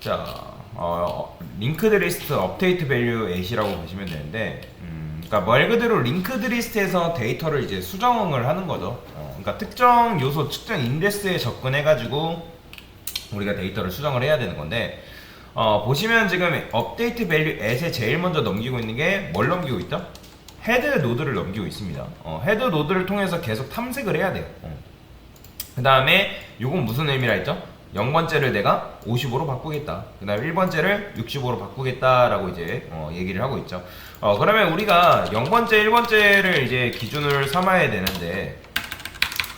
자, 링크드 리스트 업데이트 밸류 at이라고 보시면 되는데, 그러니까 말 그대로 링크드 리스트에서 데이터를 이제 수정을 하는 거죠. 그러니까 특정 요소, 특정 인덱스에 접근해가지고 우리가 데이터를 수정을 해야 되는 건데, 보시면 지금 업데이트 밸류 at에 제일 먼저 넘기고 있는 게 뭘 넘기고 있죠? 헤드 노드를 넘기고 있습니다. 헤드 노드를 통해서 계속 탐색을 해야 돼요. 그 다음에 요건 무슨 의미라 했죠? 0번째를 내가 55로 바꾸겠다. 그 다음에 1번째를 65로 바꾸겠다라고 이제 얘기를 하고 있죠. 그러면 우리가 0번째, 1번째를 이제 기준을 삼아야 되는데,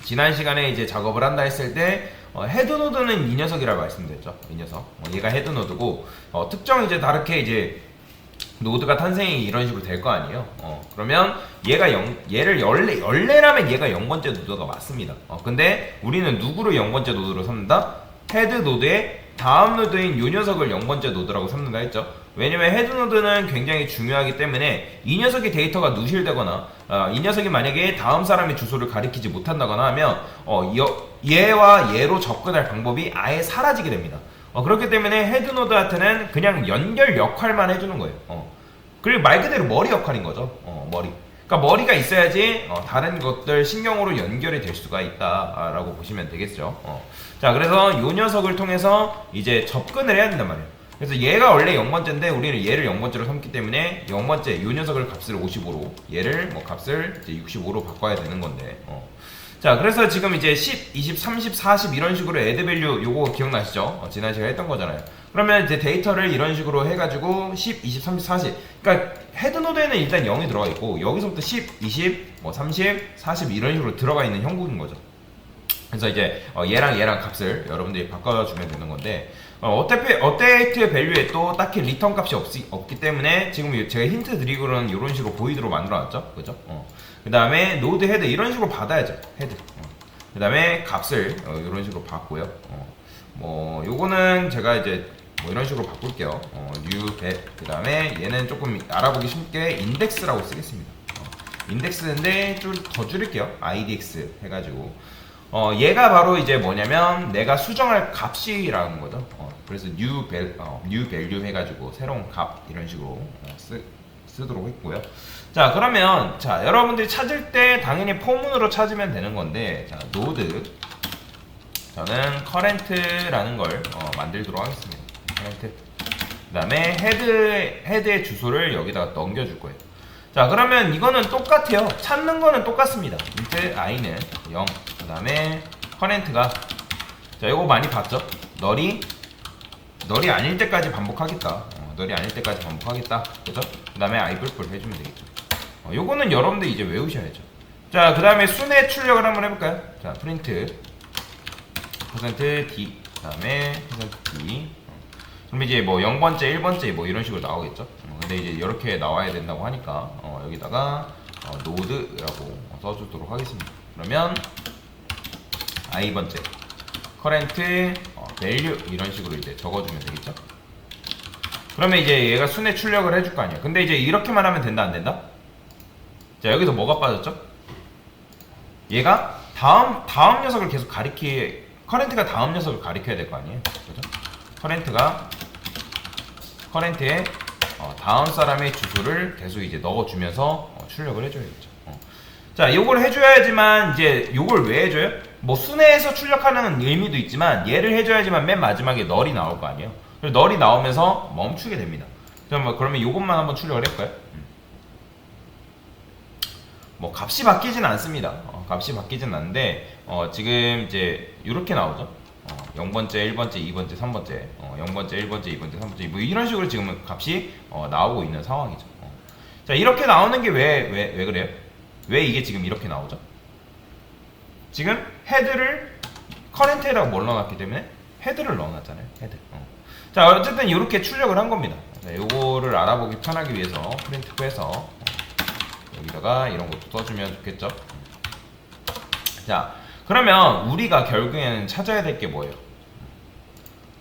지난 시간에 이제 작업을 한다 했을 때 헤드 노드는 이 녀석이라고 말씀드렸죠. 이 녀석. 얘가 헤드 노드고, 특정 이제 다르게 이제 노드가 탄생이 이런 식으로 될 거 아니에요. 그러면 얘를 원래라면 얘가 0번째 노드가 맞습니다. 근데 우리는 누구를 0번째 노드로 삼는다? 헤드 노드의 다음 노드인 이 녀석을 0번째 노드라고 삼는다 했죠. 왜냐면 헤드 노드는 굉장히 중요하기 때문에 이 녀석의 데이터가 누실되거나 이 녀석이 만약에 다음 사람의 주소를 가리키지 못한다거나 하면 얘와 얘로 접근할 방법이 아예 사라지게 됩니다. 그렇기 때문에 헤드 노드한테는 그냥 연결 역할만 해주는 거예요. 그리고 말 그대로 머리 역할인 거죠. 머리. 그러니까 머리가 있어야지 다른 것들 신경으로 연결이 될 수가 있다라고 보시면 되겠죠. 자, 그래서 이 녀석을 통해서 이제 접근을 해야 된단 말이에요. 그래서 얘가 원래 0번째인데 우리는 얘를 0번째로 삼기 때문에 0번째 이 녀석을 값을 55로 얘를 뭐 값을 이제 65로 바꿔야 되는 건데. 자, 그래서 지금 이제 10, 20, 30, 40 이런 식으로 애드 밸류 요거 기억나시죠? 지난 시간에 했던 거잖아요. 그러면 이제 데이터를 이런 식으로 해가지고 10, 20, 30, 40. 그러니까 헤드 노드에는 일단 0이 들어가 있고 여기서부터 10, 20, 뭐 30, 40 이런 식으로 들어가 있는 형국인 거죠. 그래서 이제 얘랑 값을 여러분들이 바꿔주면 되는 건데, 어차피 업데이트 밸류에 또 딱히 리턴 값이 없기 때문에 지금 제가 힌트 드리고는 이런 식으로 보이드로 만들어놨죠, 그죠? 그 다음에 노드 헤드 이런 식으로 받아야죠, 헤드. 그 다음에 값을 이런 식으로 받고요. 뭐 요거는 제가 이제 뭐 이런 식으로 바꿀게요. new 그 다음에 얘는 조금 알아보기 쉽게 인덱스라고 쓰겠습니다. 인덱스인데 좀 더 줄일게요, idx 해가지고. 얘가 바로 이제 뭐냐면 내가 수정할 값이라는 거죠. 그래서 new value 해가지고 새로운 값 이런 식으로 쓰도록 했고요. 자, 그러면 자, 여러분들이 찾을 때 당연히 포문으로 찾으면 되는 건데, 자, node 저는 current라는 걸 만들도록 하겠습니다. current. 그다음에 헤드의 주소를 여기다가 넘겨줄 거예요. 자, 그러면 이거는 똑같아요. 찾는 거는 똑같습니다. int i는 0. 그 다음에 current가, 자, 이거 많이 봤죠? 널이 아닐 때까지 반복하겠다. 널이 아닐 때까지 반복하겠다. 그죠? 그 다음에 i뿔뿔 해주면 되겠죠. 요거는 여러분들 이제 외우셔야죠. 자, 그 다음에 순의 출력을 한번 해볼까요? 자, 프린트 %d 그 다음에 %d. 그럼 이제 뭐 0번째, 1번째 뭐 이런 식으로 나오겠죠. 근데 이제 이렇게 나와야 된다고 하니까 여기다가 노드라고 써주도록 하겠습니다. 그러면 i번째 current value 이런 식으로 이제 적어주면 되겠죠. 그러면 이제 얘가 순회 출력을 해줄 거 아니야. 근데 이제 이렇게만 하면 된다, 안 된다? 자, 여기서 뭐가 빠졌죠? 얘가 다음 녀석을 계속 current가 다음 녀석을 가리켜야 될 거 아니에요. 그죠? current에 다음 사람의 주소를 계속 이제 넣어주면서 출력을 해줘야겠죠. 자, 요걸 해줘야지만, 이제 요걸 왜 해줘요? 뭐 순회에서 출력하는 의미도 있지만 얘를 해줘야지만 맨 마지막에 널이 나올 거 아니에요. 그래서 널이 나오면서 멈추게 됩니다. 그러면 요것만 한번 출력을 해볼까요? 뭐 값이 바뀌진 않습니다. 값이 바뀌진 않는데 지금 이제 이렇게 나오죠. 0번째, 1번째, 2번째, 3번째, 0번째, 1번째, 2번째, 3번째 뭐 이런 식으로 지금 값이 나오고 있는 상황이죠. 자, 이렇게 나오는 게 왜 그래요? 왜 이게 지금 이렇게 나오죠? 지금 헤드를 커렌트에다가 뭘 넣어놨기 때문에 헤드를 넣어놨잖아요. 헤드. 자, 어쨌든 이렇게 출력을 한 겁니다. 자, 요거를 알아보기 편하기 위해서 프린트해서 여기다가 이런 것도 써주면 좋겠죠. 자, 그러면 우리가 결국에는 찾아야 될 게 뭐예요?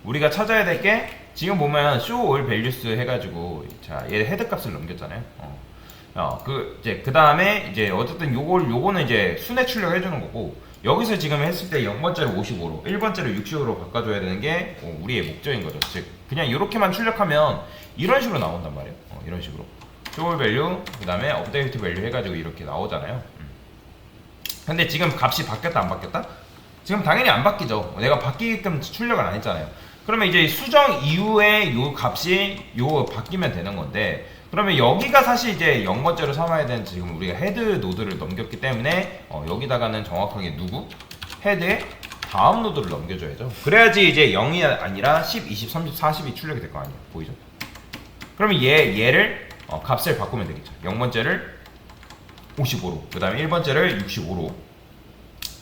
우리가 찾아야 될 게 지금 보면 show all values 해가지고, 자, 얘 헤드 값을 넘겼잖아요. 그 다음에 이제 어쨌든 요거는 이제 순회 출력 해주는 거고, 여기서 지금 했을 때 0번째를 55로 1번째를 60으로 바꿔줘야 되는 게 우리의 목적인 거죠. 즉 그냥 이렇게만 출력하면 이런 식으로 나온단 말이에요. 이런 식으로 쇼울 밸류 그 다음에 업데이트 밸류 해가지고 이렇게 나오잖아요. 근데 지금 값이 바뀌었다 안 바뀌었다? 지금 당연히 안 바뀌죠. 내가 바뀌게끔 출력을 안 했잖아요. 그러면 이제 수정 이후에 요 값이 요 바뀌면 되는 건데, 그러면 여기가 사실 이제 0번째로 삼아야 되는, 지금 우리가 헤드 노드를 넘겼기 때문에 여기다가는 정확하게 누구? 헤드에 다음 노드를 넘겨줘야죠. 그래야지 이제 0이 아니라 10, 20, 30, 40이 출력이 될 거 아니에요. 보이죠? 그러면 얘를 값을 바꾸면 되겠죠. 0번째를 55로, 그 다음에 1번째를 65로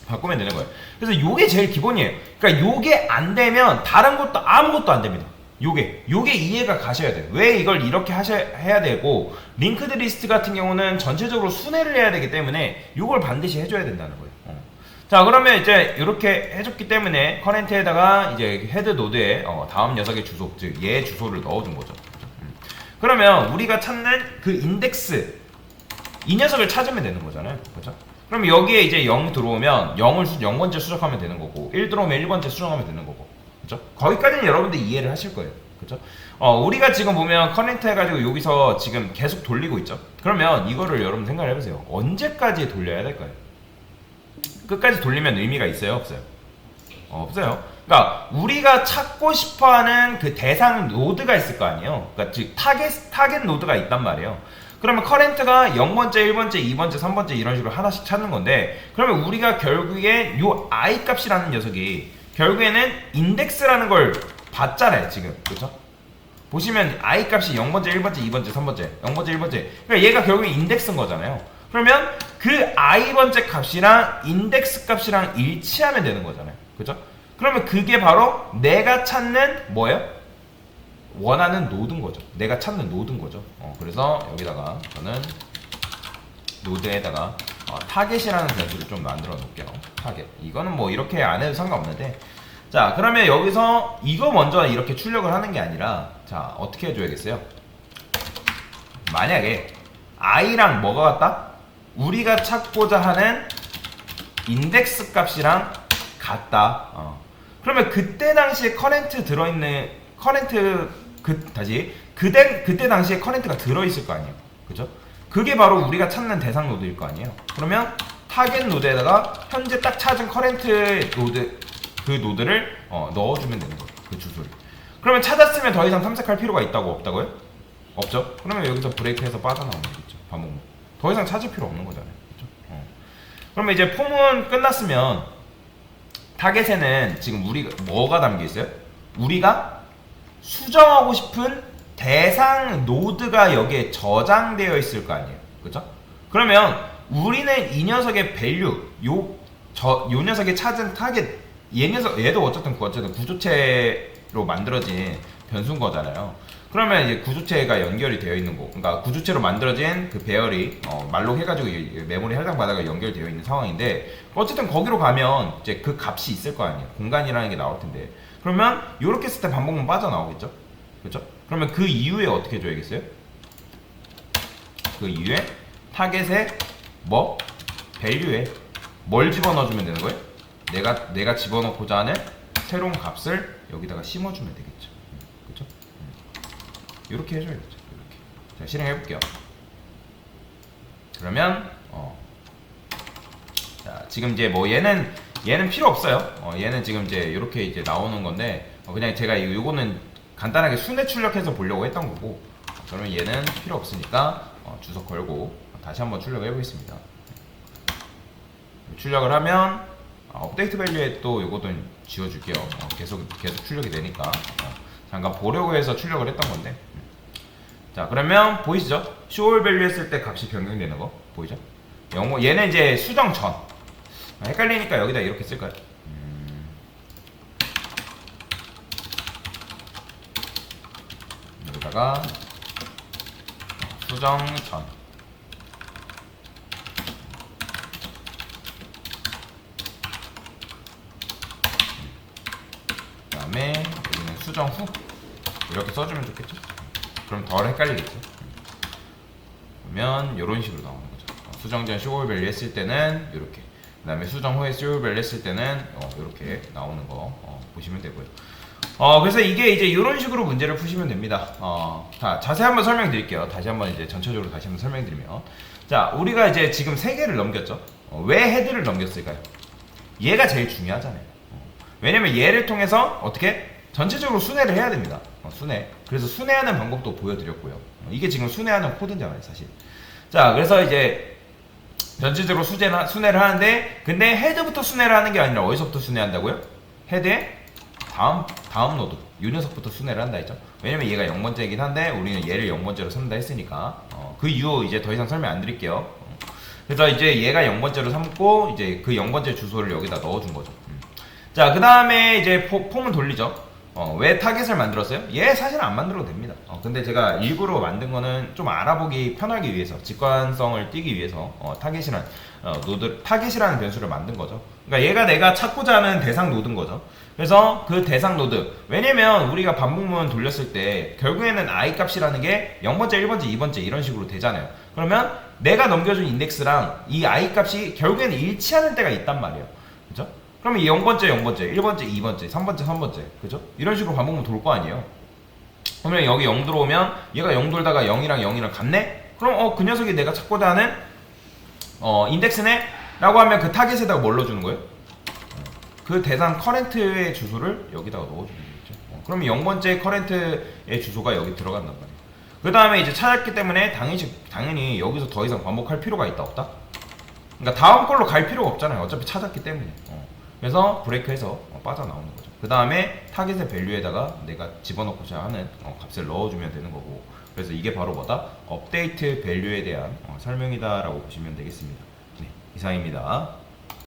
바꾸면 되는 거예요. 그래서 요게 제일 기본이에요. 그러니까 요게 안 되면 다른 것도 아무것도 안 됩니다. 요게 이해가 가셔야 돼요. 왜 이걸 이렇게 해야 되고, 링크드 리스트 같은 경우는 전체적으로 순회를 해야 되기 때문에 요걸 반드시 해줘야 된다는 거예요. 자, 그러면 이제 이렇게 해줬기 때문에 커렌트에다가 이제 헤드 노드에 다음 녀석의 주소, 즉 얘 주소를 넣어준 거죠. 그러면 우리가 찾는 그 인덱스, 이 녀석을 찾으면 되는 거잖아요. 그렇죠? 그럼 여기에 이제 0 들어오면 0번째 수정하면 되는 거고, 1 들어오면 1번째 수정하면 되는 거고, 그죠? 거기까지는 여러분들 이해를 하실 거예요. 그죠? 우리가 지금 보면 커넥트 해가지고 여기서 지금 계속 돌리고 있죠? 그러면 이거를 여러분 생각을 해보세요. 언제까지 돌려야 될까요? 끝까지 돌리면 의미가 있어요? 없어요? 없어요. 그러니까 우리가 찾고 싶어하는 그 대상 노드가 있을 거 아니에요? 그러니까 즉 타겟 노드가 있단 말이에요. 그러면 커렌트가 0번째, 1번째, 2번째, 3번째 이런 식으로 하나씩 찾는 건데, 그러면 우리가 결국에 요 i 값이라는 녀석이 결국에는 인덱스라는 걸 봤잖아요, 지금. 그렇죠? 보시면 i 값이 0번째, 1번째, 2번째, 3번째, 0번째, 1번째. 그러니까 얘가 결국에 인덱스인 거잖아요. 그러면 그 i번째 값이랑 인덱스 값이랑 일치하면 되는 거잖아요. 그렇죠? 그러면 그게 바로 내가 찾는 뭐예요? 원하는 노드인 거죠. 내가 찾는 노드인 거죠. 그래서 여기다가 저는 노드에다가 타겟이라는 변수를 좀 만들어 놓을게요. 타겟. 이거는 뭐 이렇게 안 해도 상관없는데, 자, 그러면 여기서 이거 먼저 이렇게 출력을 하는 게 아니라, 자, 어떻게 해줘야겠어요? 만약에 i랑 뭐가 같다? 우리가 찾고자 하는 인덱스 값이랑 같다. 그러면 그때 당시에 커렌트 들어있는 그때 당시에 커렌트가 들어있을 거 아니에요. 그죠? 그게 바로 우리가 찾는 대상 노드일 거 아니에요. 그러면 타겟 노드에다가 현재 딱 찾은 커렌트 노드, 그 노드를 넣어주면 되는 거예요. 그 주소를. 그러면 찾았으면 더 이상 탐색할 필요가 있다고 없다고요? 없죠? 그러면 여기서 브레이크해서 빠져나오면 되겠죠. 반복문. 더 이상 찾을 필요 없는 거잖아요. 그죠? 그러면 이제 폼은 끝났으면 타겟에는 지금 우리가 뭐가 담겨 있어요? 우리가 수정하고 싶은 대상 노드가 여기에 저장되어 있을 거 아니에요. 그죠? 그러면 우리는 이 녀석의 밸류, 요 녀석이 찾은 타겟, 얘도 어쨌든 구조체로 만들어진 변수인 거잖아요. 그러면 이제 구조체가 연결이 되어 있는 거, 그러니까 구조체로 만들어진 그 배열이 말로 해가지고 메모리 해당 바닥에 연결되어 있는 상황인데, 어쨌든 거기로 가면 이제 그 값이 있을 거 아니에요. 공간이라는 게 나올 텐데, 그러면 이렇게 했을 때 반복문 빠져나오겠죠? 그렇죠? 그러면 그 이후에 어떻게 줘야겠어요? 그 이후에 타겟에 뭐? 밸류에 뭘 집어넣어주면 되는 거예요? 내가 집어넣고자 하는 새로운 값을 여기다가 심어주면 되겠죠. 그렇죠? 이렇게 해줘야겠죠. 이렇게. 자, 실행해 볼게요. 그러면 자, 지금 이제 뭐 얘는 필요 없어요. 얘는 지금 이제 이렇게 이제 나오는 건데, 그냥 제가 요거는 간단하게 순회 출력해서 보려고 했던 거고, 그러면 얘는 필요 없으니까 주소 걸고 다시 한번 출력을 해보겠습니다. 출력을 하면 업데이트 밸류에 또 요것도 지워줄게요. 계속 출력이 되니까. 잠깐 보려고 해서 출력을 했던 건데. 자, 그러면 보이시죠? 쇼울 밸류 했을 때 값이 변경되는 거 보이죠? 얘는 이제 수정 전. 헷갈리니까 여기다 이렇게 쓸까요? 여기다가 수정 전. 그 다음에 여기는 수정 후. 이렇게 써주면 좋겠죠? 그럼 덜 헷갈리겠죠? 그러면 이런 식으로 나오는 거죠. 수정 전 쇼울 밸류 했을 때는 이렇게. 그 다음에 수정 후에 슈벨 했을 때는 이렇게 나오는 거 보시면 되고요. 그래서 이게 이제 이런 식으로 문제를 푸시면 됩니다. 자, 자세히 한번 설명드릴게요. 다시 한번 이제 전체적으로 다시 한번 설명드리면, 자, 우리가 이제 지금 3개를 넘겼죠. 왜 헤드를 넘겼을까요? 얘가 제일 중요하잖아요. 왜냐면 얘를 통해서 어떻게 전체적으로 순회를 해야 됩니다. 순회. 그래서 순회하는 방법도 보여드렸고요. 이게 지금 순회하는 코드잖아요, 사실. 자, 그래서 이제 전체적으로 순회를 하는데, 근데 헤드부터 순회를 하는 게 아니라 어디서부터 순회한다고요? 헤드에 다음 노드 이 녀석부터 순회를 한다 했죠. 왜냐면 얘가 0번째이긴 한데 우리는 얘를 0번째로 삼는다 했으니까 그 이유 이제 더 이상 설명 안 드릴게요. 그래서 이제 얘가 0번째로 삼고 이제 그 0번째 주소를 여기다 넣어준 거죠. 자, 그 다음에 이제 폼을 돌리죠. 왜 타겟을 만들었어요? 얘 사실은 안 만들어도 됩니다. 근데 제가 일부러 만든 거는 좀 알아보기 편하기 위해서, 직관성을 띄기 위해서 타겟이라는 변수를 만든 거죠. 그러니까 얘가 내가 찾고자 하는 대상 노드인 거죠. 그래서 그 대상 노드, 왜냐면 우리가 반복문 돌렸을 때 결국에는 i 값이라는 게 0번째, 1번째, 2번째 이런 식으로 되잖아요. 그러면 내가 넘겨준 인덱스랑 이 i 값이 결국에는 일치하는 때가 있단 말이에요. 그죠? 그러면 이 0번째, 0번째, 1번째, 2번째, 3번째, 3번째, 그죠? 이런 식으로 반복문 돌 거 아니에요. 그러면 여기 0 들어오면 얘가 0 돌다가 0이랑 0이랑 같네? 그럼 그 녀석이 내가 찾고자 하는 인덱스네? 라고 하면 그 타겟에다가 뭘 넣어주는 거예요? 그 대상 커렌트의 주소를 여기다가 넣어주면 되겠죠. 그러면 0번째 커렌트의 주소가 여기 들어간단 말이에요. 그 다음에 이제 찾았기 때문에 당연히 여기서 더 이상 반복할 필요가 있다 없다? 그러니까 다음 걸로 갈 필요가 없잖아요. 어차피 찾았기 때문에. 그래서 브레이크해서 빠져나오는 거죠. 그 다음에 타겟의 밸류에다가 내가 집어넣고자 하는 값을 넣어주면 되는 거고, 그래서 이게 바로 뭐다? 업데이트 밸류에 대한 설명이다 라고 보시면 되겠습니다. 네, 이상입니다.